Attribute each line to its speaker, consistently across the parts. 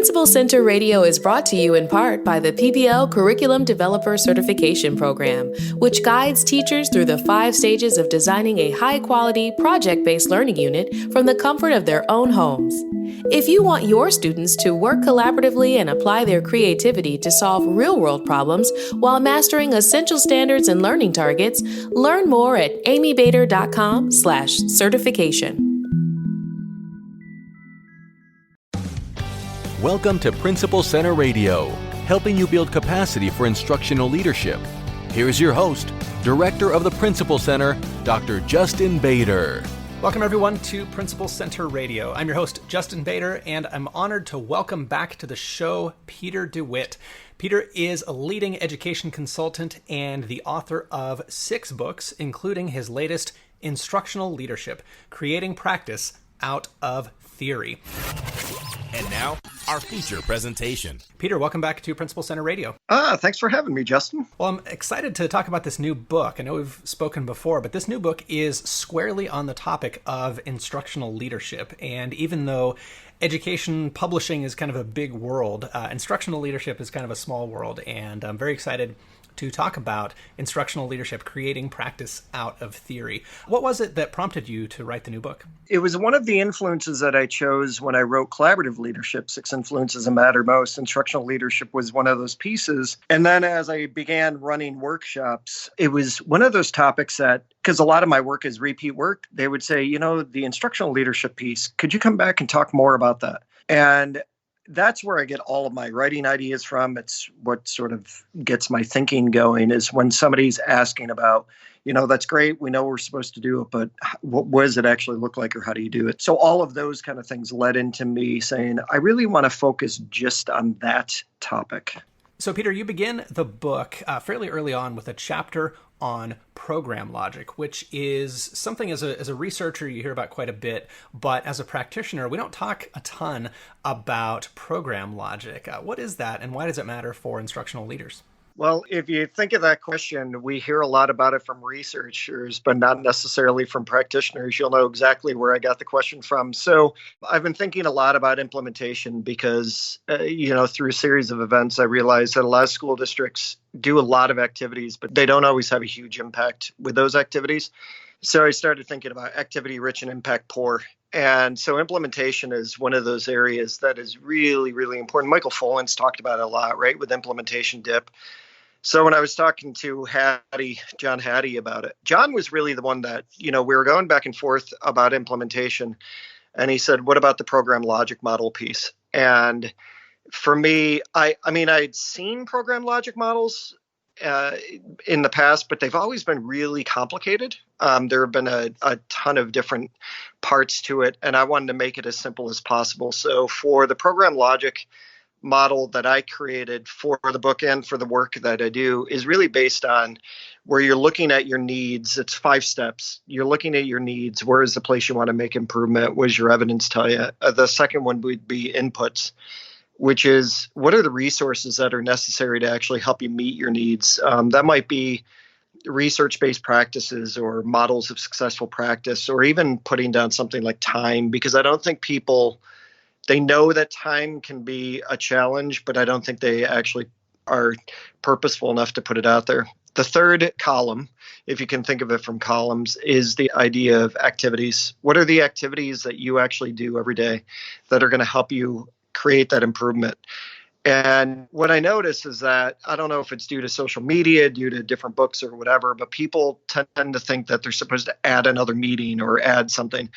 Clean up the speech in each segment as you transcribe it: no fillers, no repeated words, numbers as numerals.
Speaker 1: Principal Center Radio is brought to you in part by the PBL Curriculum Developer Certification Program, which guides teachers through the 5 stages of designing a high-quality, project-based learning unit from the comfort of their own homes. If you want your students to work collaboratively and apply their creativity to solve real-world problems while mastering essential standards and learning targets, learn more at amybader.com/certification.
Speaker 2: Welcome to Principal Center Radio, helping you build capacity for instructional leadership. Here's your host, Director of the Principal Center, Dr. Justin Bader.
Speaker 3: Welcome everyone to Principal Center Radio. I'm your host, Justin Bader, and I'm honored to welcome back to the show Peter Dewitt. Peter is a leading education consultant and the author of 6 books, including his latest, Instructional Leadership, Creating Practice Out of Theory.
Speaker 4: And now, our feature presentation.
Speaker 3: Peter, welcome back to Principal Center Radio.
Speaker 5: Thanks for having me, Justin.
Speaker 3: Well, I'm excited to talk about this new book. I know we've spoken before, but this new book is squarely on the topic of instructional leadership. And even though education publishing is kind of a big world, instructional leadership is kind of a small world. And I'm very excited to talk about instructional leadership, creating practice out of theory. What was it that prompted you to write the new book?
Speaker 5: It was one of the influences that I chose when I wrote Collaborative Leadership, 6 Influences That Matter Most. Instructional leadership was one of those pieces. And then as I began running workshops, it was one of those topics that, because a lot of my work is repeat work, they would say, the instructional leadership piece, could you come back and talk more about that? And that's where I get all of my writing ideas from. It's what sort of gets my thinking going, is when somebody's asking about, that's great, we know we're supposed to do it, but what does it actually look like, or how do you do it? So all of those kind of things led into me saying, I really want to focus just on that topic.
Speaker 3: So Peter, you begin the book fairly early on with a chapter on program logic, which is something as a researcher you hear about quite a bit, but as a practitioner, we don't talk a ton about program logic. What is that, and why does it matter for instructional leaders?
Speaker 5: Well, if you think of that question, we hear a lot about it from researchers, but not necessarily from practitioners. You'll know exactly where I got the question from. So I've been thinking a lot about implementation because, through a series of events, I realized that a lot of school districts do a lot of activities, but they don't always have a huge impact with those activities. So I started thinking about activity rich and impact poor. And so implementation is one of those areas that is really, really important. Michael Fullen's talked about it a lot, right, with implementation dip. So when I was talking to John Hattie about it, John was really the one that, we were going back and forth about implementation. And he said, what about the program logic model piece? And for me, I'd seen program logic models in the past, but they've always been really complicated. There have been a ton of different parts to it, and I wanted to make it as simple as possible. So for the program logic model that I created for the book and for the work that I do is really based on where you're looking at your needs. It's 5 steps. You're looking at your needs. Where is the place you want to make improvement? What does your evidence tell you? The second one would be inputs, which is what are the resources that are necessary to actually help you meet your needs? That might be research-based practices or models of successful practice, or even putting down something like time, because I don't think people, they know that time can be a challenge, but I don't think they actually are purposeful enough to put it out there. The third column, if you can think of it from columns, is the idea of activities. What are the activities that you actually do every day that are going to help you create that improvement? And what I notice is that, I don't know if it's due to social media, due to different books or whatever, but people tend to think that they're supposed to add another meeting or add something.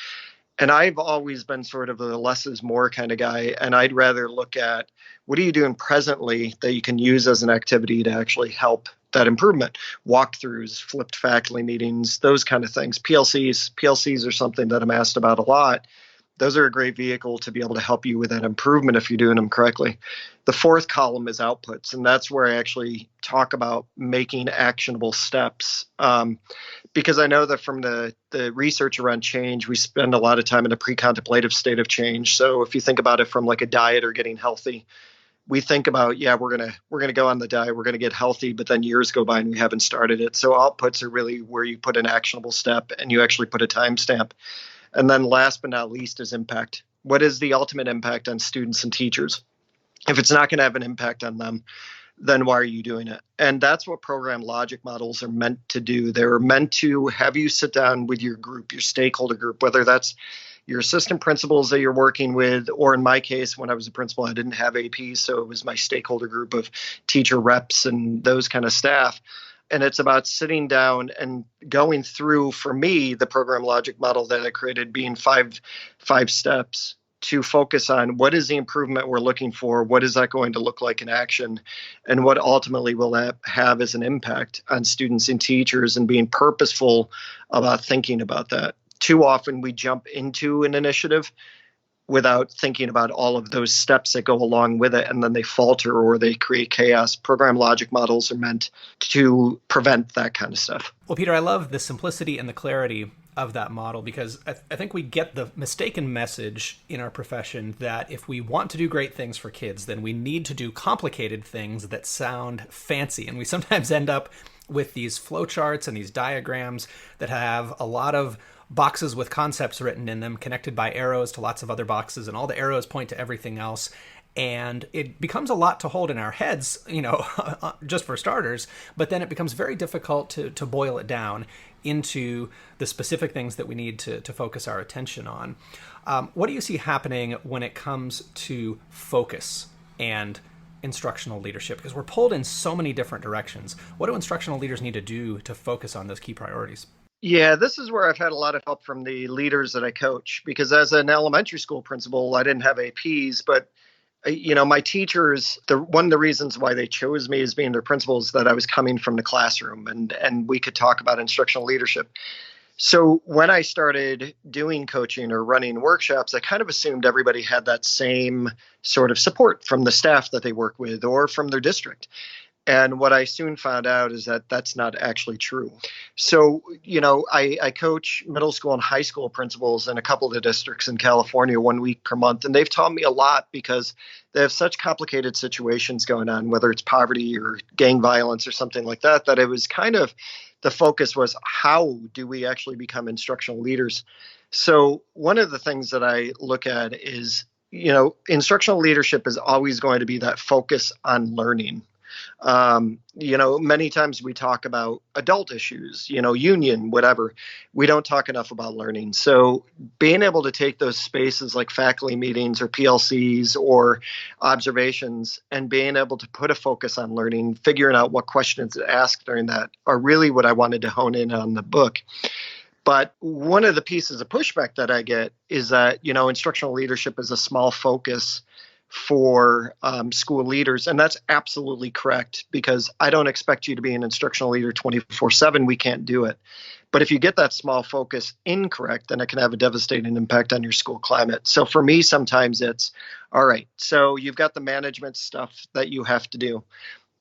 Speaker 5: And I've always been sort of a less is more kind of guy. And I'd rather look at what are you doing presently that you can use as an activity to actually help that improvement. Walkthroughs, flipped faculty meetings, those kind of things. PLCs are something that I'm asked about a lot. Those are a great vehicle to be able to help you with that improvement if you're doing them correctly. The fourth column is outputs, and that's where I actually talk about making actionable steps. Because I know that from the research around change, we spend a lot of time in a pre-contemplative state of change. So if you think about it from like a diet or getting healthy, we think about, we're gonna go on the diet, we're gonna get healthy, but then years go by and we haven't started it. So outputs are really where you put an actionable step and you actually put a timestamp. And then last but not least is impact. What is the ultimate impact on students and teachers? If it's not going to have an impact on them, then why are you doing it? And that's what program logic models are meant to do. They're meant to have you sit down with your group, your stakeholder group, whether that's your assistant principals that you're working with, or in my case, when I was a principal, I didn't have AP, so it was my stakeholder group of teacher reps and those kind of staff. And it's about sitting down and going through, for me, the program logic model that I created being five steps to focus on what is the improvement we're looking for, what is that going to look like in action, and what ultimately will that have as an impact on students and teachers, and being purposeful about thinking about that. Too often we jump into an initiative without thinking about all of those steps that go along with it, and then they falter or they create chaos. Program logic models are meant to prevent that kind of stuff.
Speaker 3: Well, Peter, I love the simplicity and the clarity of that model, because I think we get the mistaken message in our profession that if we want to do great things for kids, then we need to do complicated things that sound fancy. And we sometimes end up with these flowcharts and these diagrams that have a lot of boxes with concepts written in them, connected by arrows to lots of other boxes, and all the arrows point to everything else. And it becomes a lot to hold in our heads, just for starters, but then it becomes very difficult to boil it down into the specific things that we need to focus our attention on. What do you see happening when it comes to focus and instructional leadership? Because we're pulled in so many different directions. What do instructional leaders need to do to focus on those key priorities?
Speaker 5: Yeah, this is where I've had a lot of help from the leaders that I coach, because as an elementary school principal, I didn't have APs, but my teachers, one of the reasons why they chose me as being their principal is that I was coming from the classroom, and we could talk about instructional leadership. So when I started doing coaching or running workshops, I kind of assumed everybody had that same sort of support from the staff that they work with or from their district. And what I soon found out is that that's not actually true. So, I coach middle school and high school principals in a couple of the districts in California 1 week per month. And they've taught me a lot because they have such complicated situations going on, whether it's poverty or gang violence or something like that, that it was kind of the focus was, how do we actually become instructional leaders? So one of the things that I look at is, instructional leadership is always going to be that focus on learning. Many times we talk about adult issues, union, whatever. We don't talk enough about learning. So being able to take those spaces like faculty meetings or PLCs or observations and being able to put a focus on learning, figuring out what questions to ask during that are really what I wanted to hone in on the book. But one of the pieces of pushback that I get is that, instructional leadership is a small focus for school leaders. And that's absolutely correct, because I don't expect you to be an instructional leader 24/7. We can't do it. But if you get that small focus incorrect, then it can have a devastating impact on your school climate. So for me, sometimes it's, all right, so you've got the management stuff that you have to do,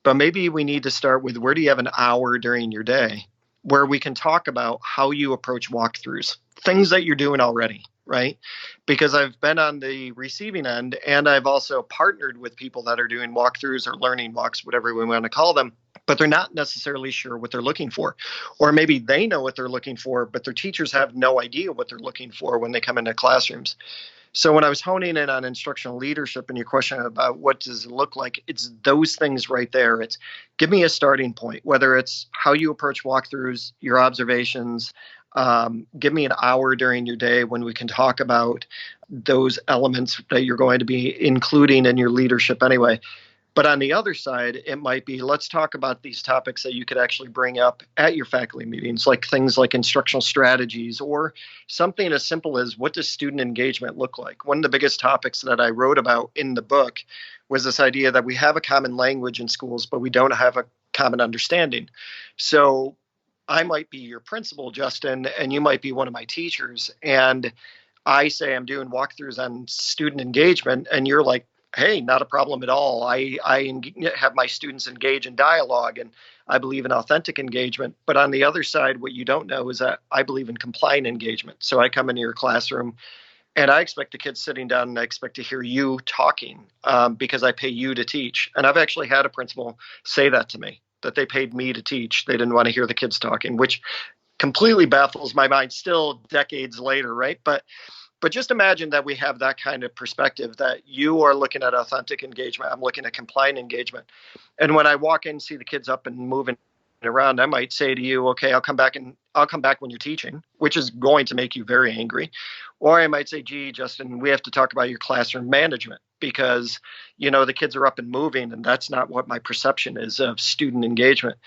Speaker 5: but maybe we need to start with, where do you have an hour during your day where we can talk about how you approach walkthroughs, things that you're doing already. Right? Because I've been on the receiving end, and I've also partnered with people that are doing walkthroughs or learning walks, whatever we want to call them, but they're not necessarily sure what they're looking for. Or maybe they know what they're looking for, but their teachers have no idea what they're looking for when they come into classrooms. So when I was honing in on instructional leadership and your question about what does it look like, it's those things right there. It's give me a starting point, whether it's how you approach walkthroughs, your observations. Give me an hour during your day when we can talk about those elements that you're going to be including in your leadership anyway. But on the other side, it might be, let's talk about these topics that you could actually bring up at your faculty meetings, like things like instructional strategies, or something as simple as, what does student engagement look like? One of the biggest topics that I wrote about in the book was this idea that we have a common language in schools, but we don't have a common understanding. So I might be your principal, Justin, and you might be one of my teachers. And I say I'm doing walkthroughs on student engagement, and you're like, hey, not a problem at all. I have my students engage in dialogue, and I believe in authentic engagement. But on the other side, what you don't know is that I believe in compliant engagement. So I come into your classroom, and I expect the kids sitting down, and I expect to hear you talking because I pay you to teach. And I've actually had a principal say that to me, that they paid me to teach. They didn't want to hear the kids talking, which completely baffles my mind still decades later, right? But But just imagine that we have that kind of perspective, that you are looking at authentic engagement, I'm looking at compliant engagement. And when I walk in and see the kids up and moving around, I might say to you, okay, I'll come back when you're teaching, which is going to make you very angry. Or I might say, gee, Justin, we have to talk about your classroom management because, the kids are up and moving, and that's not what my perception is of student engagement.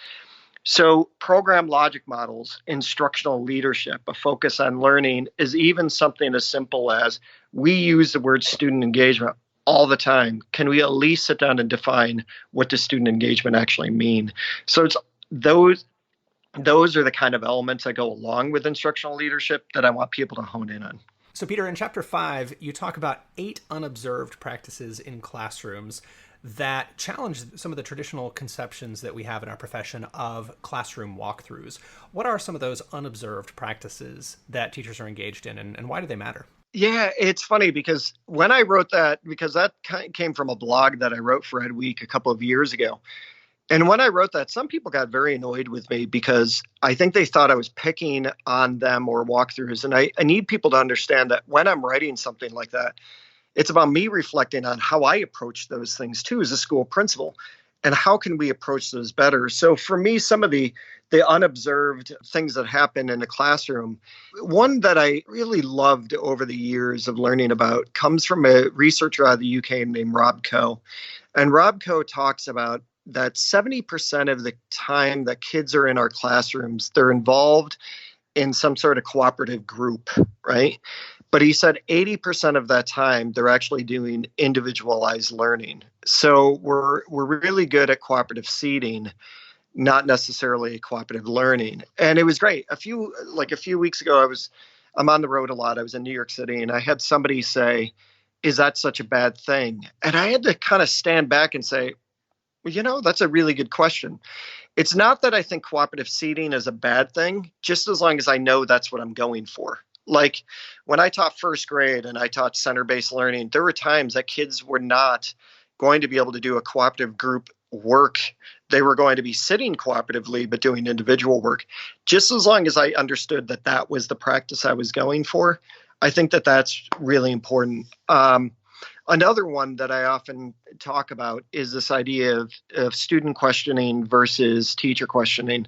Speaker 5: So program logic models, instructional leadership, a focus on learning is even something as simple as we use the word student engagement all the time. Can we at least sit down and define what does student engagement actually mean? So it's those are the kind of elements that go along with instructional leadership that I want people to hone in on.
Speaker 3: So, Peter, in chapter 5, you talk about 8 unobserved practices in classrooms that challenge some of the traditional conceptions that we have in our profession of classroom walkthroughs. What are some of those unobserved practices that teachers are engaged in, and why do they matter?
Speaker 5: Yeah, it's funny because when I wrote that, because that came from a blog that I wrote for Ed Week a couple of years ago. And when I wrote that, some people got very annoyed with me because I think they thought I was picking on them or walkthroughs. And I need people to understand that when I'm writing something like that, it's about me reflecting on how I approach those things too as a school principal, and how can we approach those better. So for me, some of the unobserved things that happen in the classroom, one that I really loved over the years of learning about comes from a researcher out of the UK named Rob Coe. And Rob Coe talks about that 70% of the time that kids are in our classrooms, they're involved in some sort of cooperative group, right? But he said 80% of that time, they're actually doing individualized learning. So we're really good at cooperative seating, not necessarily cooperative learning. And it was great. A few weeks ago, I'm on the road a lot. I was in New York City, and I had somebody say, is that such a bad thing? And I had to kind of stand back and say, well, that's a really good question. It's not that I think cooperative seating is a bad thing, just as long as I know that's what I'm going for. Like when I taught first grade and I taught center-based learning, there were times that kids were not going to be able to do a cooperative group work. They were going to be sitting cooperatively, but doing individual work. Just as long as I understood that that was the practice I was going for, I think that that's really important. Another one that I often talk about is this idea of student questioning versus teacher questioning.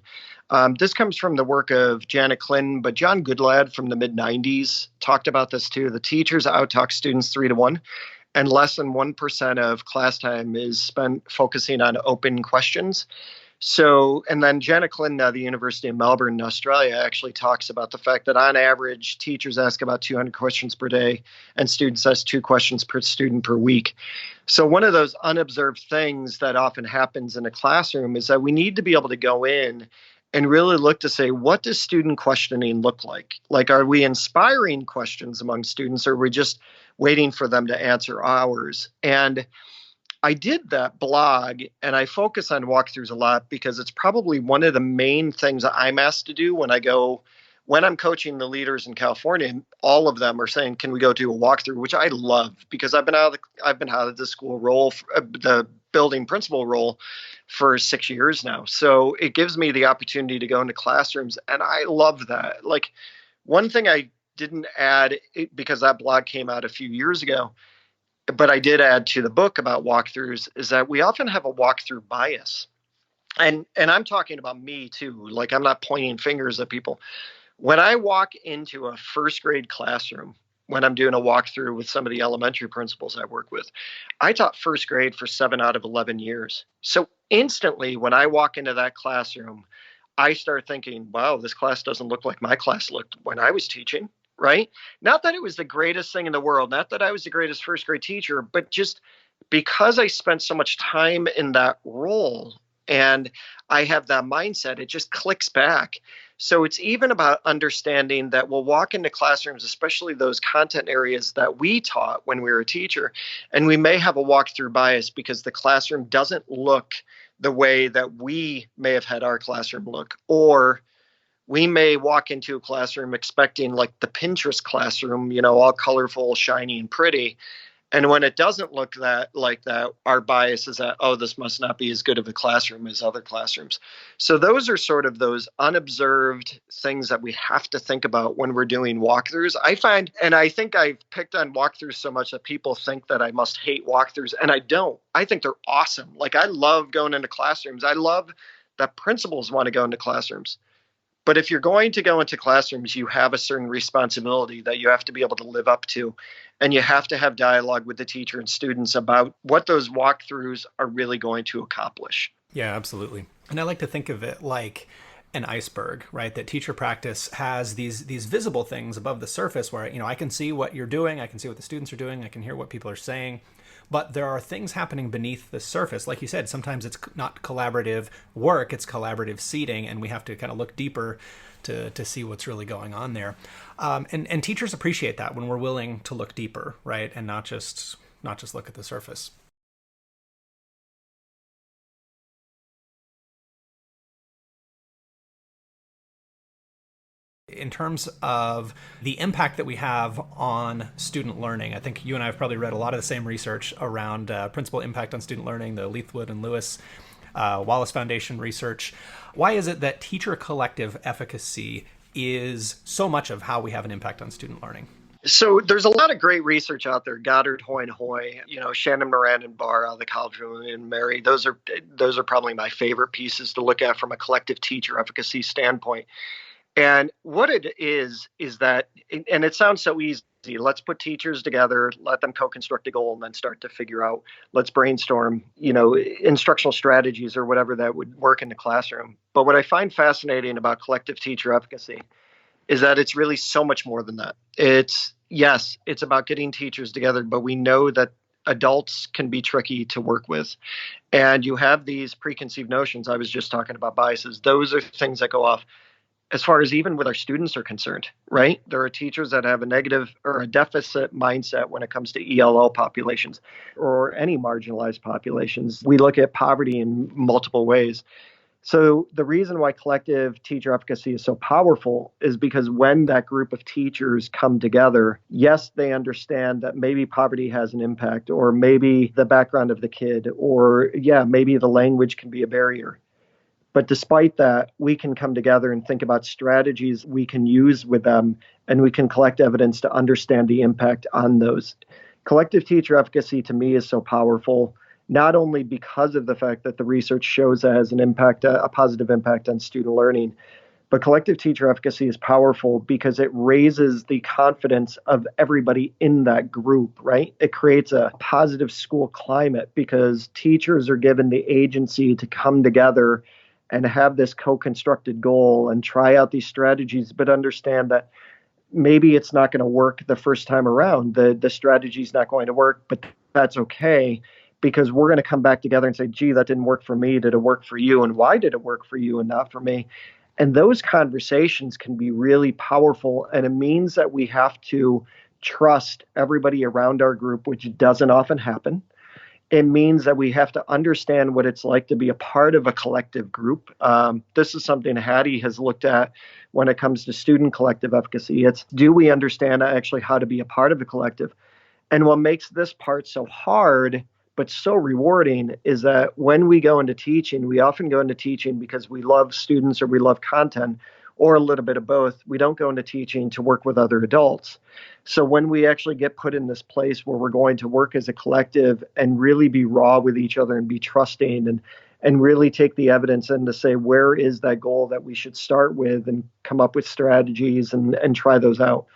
Speaker 5: This comes from the work of Janet Clinton, but John Goodlad from the mid-90s talked about this too. The teachers out-talk students 3-1, and less than 1% of class time is spent focusing on open questions. So, and then Janet Clinton at the University of Melbourne in Australia actually talks about the fact that on average, teachers ask about 200 questions per day and students ask 2 questions per student per week. So one of those unobserved things that often happens in a classroom is that we need to be able to go in and really look to say, what does student questioning look like? Like, are we inspiring questions among students, or are we just waiting for them to answer ours? And I did that blog, and I focus on walkthroughs a lot because it's probably one of the main things that I'm asked to do when I'm coaching the leaders in California. All of them are saying, "Can we go do a walkthrough?" Which I love because I've been out of the school role, the building principal role, for 6 years now. So it gives me the opportunity to go into classrooms, and I love that. Like one thing I didn't add because that blog came out a few years ago, but I did add to the book about walkthroughs, is that we often have a walkthrough bias. And I'm talking about me too. Like, I'm not pointing fingers at people. When I walk into a first grade classroom, when I'm doing a walkthrough with some of the elementary principals I work with, I taught first grade for 7 out of 11 years. So instantly when I walk into that classroom, I start thinking, wow, this class doesn't look like my class looked when I was teaching. Right? Not that it was the greatest thing in the world, not that I was the greatest first grade teacher, but just because I spent so much time in that role and I have that mindset, it just clicks back. So it's even about understanding that we'll walk into classrooms, especially those content areas that we taught when we were a teacher, and we may have a walkthrough bias because the classroom doesn't look the way that we may have had our classroom look, or we may walk into a classroom expecting like the Pinterest classroom, all colorful, shiny, and pretty. And when it doesn't look like that, our bias is that, oh, this must not be as good of a classroom as other classrooms. So those are sort of those unobserved things that we have to think about when we're doing walkthroughs. I find, and I think I've picked on walkthroughs so much that people think that I must hate walkthroughs, and I don't. I think they're awesome. Like, I love going into classrooms. I love that principals want to go into classrooms. But if you're going to go into classrooms, you have a certain responsibility that you have to be able to live up to. And you have to have dialogue with the teacher and students about what those walkthroughs are really going to accomplish.
Speaker 3: Yeah, absolutely. And I like to think of it like an iceberg, right? That teacher practice has these visible things above the surface where, I can see what you're doing, I can see what the students are doing, I can hear what people are saying. But there are things happening beneath the surface. Like you said, sometimes it's not collaborative work, it's collaborative seating, and we have to kind of look deeper to see what's really going on there. And teachers appreciate that when we're willing to look deeper, right? And not just look at the surface. In terms of the impact that we have on student learning, I think you and I have probably read a lot of the same research around principal impact on student learning, the Leithwood and Lewis Wallace Foundation research. Why is it that teacher collective efficacy is so much of how we have an impact on student learning?
Speaker 5: So there's a lot of great research out there. Goddard, Hoy, and Hoy, Shannon Moran and Barr out of the College of William and Mary. Those are probably my favorite pieces to look at from a collective teacher efficacy standpoint. And what it is that, and it sounds so easy, let's put teachers together, let them co-construct a goal, and then start to figure out, let's brainstorm, instructional strategies or whatever that would work in the classroom. But what I find fascinating about collective teacher efficacy is that it's really so much more than that. It's about getting teachers together, but we know that adults can be tricky to work with. And you have these preconceived notions. I was just talking about biases. Those are things that go off as far as even with our students are concerned, right? There are teachers that have a negative or a deficit mindset when it comes to ELL populations or any marginalized populations. We look at poverty in multiple ways. So the reason why collective teacher efficacy is so powerful is because when that group of teachers come together, yes, they understand that maybe poverty has an impact, or maybe the background of the kid, or maybe the language can be a barrier. But despite that, we can come together and think about strategies we can use with them, and we can collect evidence to understand the impact on those. Collective teacher efficacy to me is so powerful, not only because of the fact that the research shows it has an impact, a positive impact on student learning, but collective teacher efficacy is powerful because it raises the confidence of everybody in that group, right? It creates a positive school climate because teachers are given the agency to come together and have this co-constructed goal and try out these strategies, but understand that maybe it's not going to work the first time around. The strategy is not going to work, but that's okay because we're going to come back together and say, gee, that didn't work for me. Did it work for you? And why did it work for you and not for me? And those conversations can be really powerful. And it means that we have to trust everybody around our group, which doesn't often happen. It means that we have to understand what it's like to be a part of a collective group. This is something Hattie has looked at when it comes to student collective efficacy. It's, do we understand actually how to be a part of a collective? And what makes this part so hard, but so rewarding, is that when we go into teaching, we often go into teaching because we love students or we love content, or a little bit of both. We don't go into teaching to work with other adults. So when we actually get put in this place where we're going to work as a collective and really be raw with each other and be trusting and really take the evidence and to say, where is that goal that we should start with, and come up with strategies and try those out.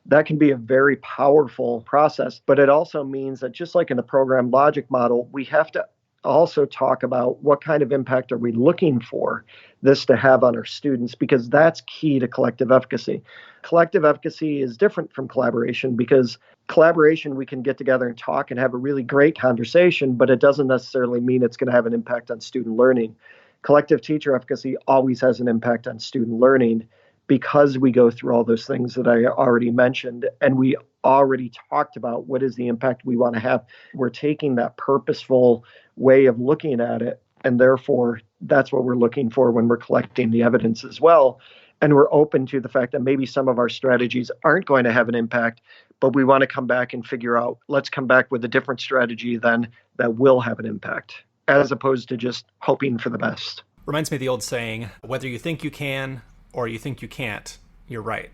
Speaker 5: That can be a very powerful process. But it also means that just like in the program logic model, we have to also talk about what kind of impact are we looking for this to have on our students, because that's key to collective efficacy. Collective efficacy is different from collaboration because collaboration, we can get together and talk and have a really great conversation, but it doesn't necessarily mean it's going to have an impact on student learning. Collective teacher efficacy always has an impact on student learning because we go through all those things that I already mentioned, and we already talked about what is the impact we want to have. We're taking that purposeful way of looking at it, and therefore that's what we're looking for when we're collecting the evidence as well. And we're open to the fact that maybe some of our strategies aren't going to have an impact, but we want to come back and figure out, let's come back with a different strategy then that will have an impact, as opposed to just hoping for the best.
Speaker 3: Reminds me of the old saying, whether you think you can or you think you can't, you're right?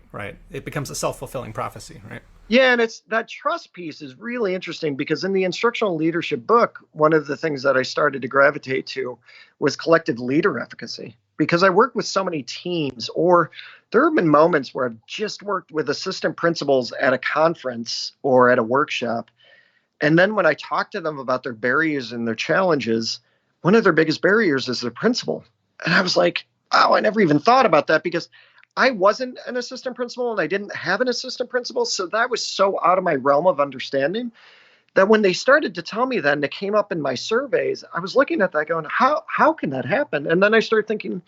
Speaker 3: It becomes a self-fulfilling prophecy, right?
Speaker 5: Yeah, and it's that trust piece is really interesting because in the instructional leadership book, one of the things that I started to gravitate to was collective leader efficacy. Because I work with so many teams, or there have been moments where I've just worked with assistant principals at a conference or at a workshop. And then when I talk to them about their barriers and their challenges, one of their biggest barriers is their principal. And I was like, oh, I never even thought about that because I wasn't an assistant principal and I didn't have an assistant principal. So that was so out of my realm of understanding that when they started to tell me that and it came up in my surveys, I was looking at that going, how can that happen? And then I started thinking,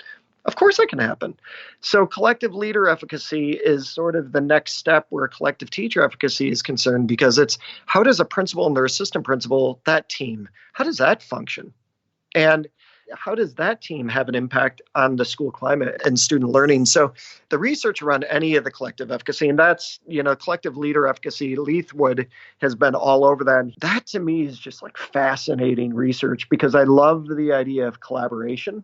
Speaker 5: of course it can happen. So collective leader efficacy is sort of the next step where collective teacher efficacy is concerned, because it's how does a principal and their assistant principal, that team, how does that function? And how does that team have an impact on the school climate and student learning? So the research around any of the collective efficacy, and that's, collective leader efficacy, Leithwood has been all over that. That to me is just like fascinating research because I love the idea of collaboration.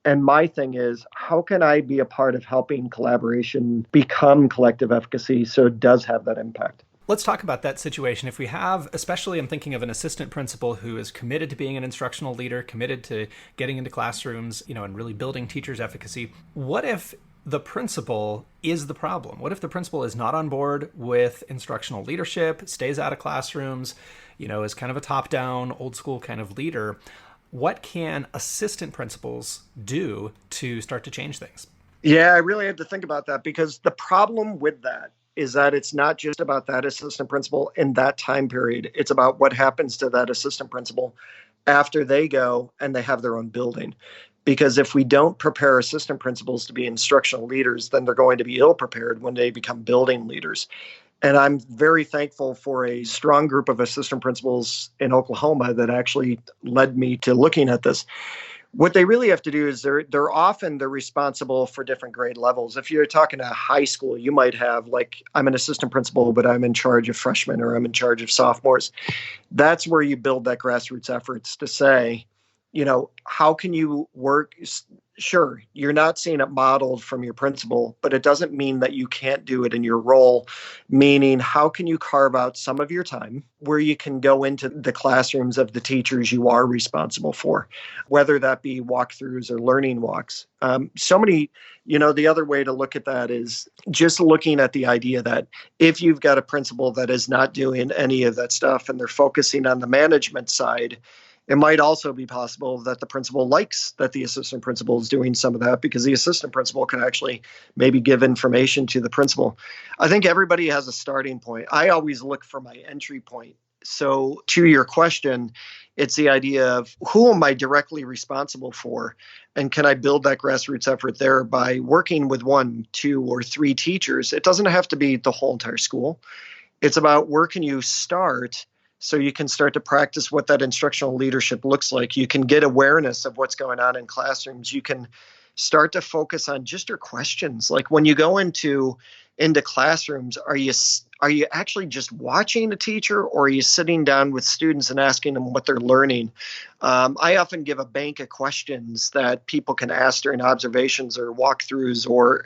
Speaker 5: And my thing is, how can I be a part of helping collaboration become collective efficacy so it does have that impact?
Speaker 3: Let's talk about that situation. If we have, especially I'm thinking of an assistant principal who is committed to being an instructional leader, committed to getting into classrooms, and really building teachers' efficacy. What if the principal is the problem? What if the principal is not on board with instructional leadership, stays out of classrooms, is kind of a top-down, old school kind of leader? What can assistant principals do to start to change things?
Speaker 5: Yeah, I really had to think about that because the problem with that is that it's not just about that assistant principal in that time period. It's about what happens to that assistant principal after they go and they have their own building. Because if we don't prepare assistant principals to be instructional leaders, then they're going to be ill prepared when they become building leaders. And I'm very thankful for a strong group of assistant principals in Oklahoma that actually led me to looking at this. What they really have to do is they're responsible for different grade levels. If you're talking a high school, you might have I'm an assistant principal, but I'm in charge of freshmen or I'm in charge of sophomores. That's where you build that grassroots efforts to say, how can you work? Sure, you're not seeing it modeled from your principal, but it doesn't mean that you can't do it in your role. Meaning, how can you carve out some of your time where you can go into the classrooms of the teachers you are responsible for, whether that be walkthroughs or learning walks. The other way to look at that is just looking at the idea that if you've got a principal that is not doing any of that stuff and they're focusing on the management side, it might also be possible that the principal likes that the assistant principal is doing some of that because the assistant principal can actually maybe give information to the principal. I think everybody has a starting point. I always look for my entry point. So to your question, it's the idea of who am I directly responsible for? And can I build that grassroots effort there by working with 1, 2, or 3 teachers? It doesn't have to be the whole entire school. It's about where can you start so you can start to practice what that instructional leadership looks like. You can get awareness of what's going on in classrooms. You can start to focus on just your questions. Like when you go into classrooms, are you actually just watching a teacher or are you sitting down with students and asking them what they're learning? I often give a bank of questions that people can ask during observations or walkthroughs or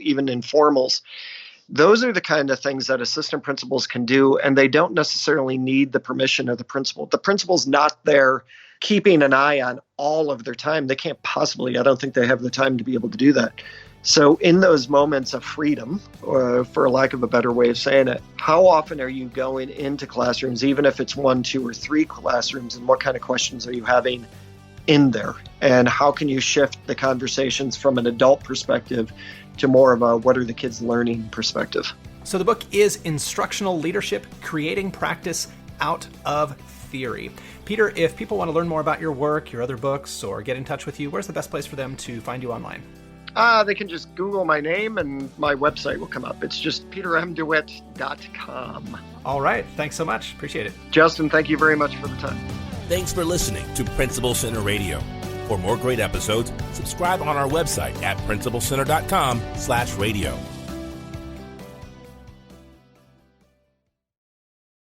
Speaker 5: even informals. Those are the kind of things that assistant principals can do, and they don't necessarily need the permission of the principal. The principal's not there keeping an eye on all of their time. They can't possibly, I don't think they have the time to be able to do that. So in those moments of freedom, or for lack of a better way of saying it, how often are you going into classrooms, even if it's 1, 2, or 3 classrooms, and what kind of questions are you having in there? And how can you shift the conversations from an adult perspective to more of a what are the kids learning perspective?
Speaker 3: So the book is Instructional Leadership, Creating Practice Out of Theory. Peter, if people want to learn more about your work, your other books, or get in touch with you, where's the best place for them to find you online?
Speaker 5: They can just Google my name and my website will come up. It's just petermdewitt.com.
Speaker 3: All right. Thanks so much. Appreciate it.
Speaker 5: Justin, thank you very much for the time.
Speaker 4: Thanks for listening to Principal Center Radio. For more great episodes, subscribe on our website at principalcenter.com/radio.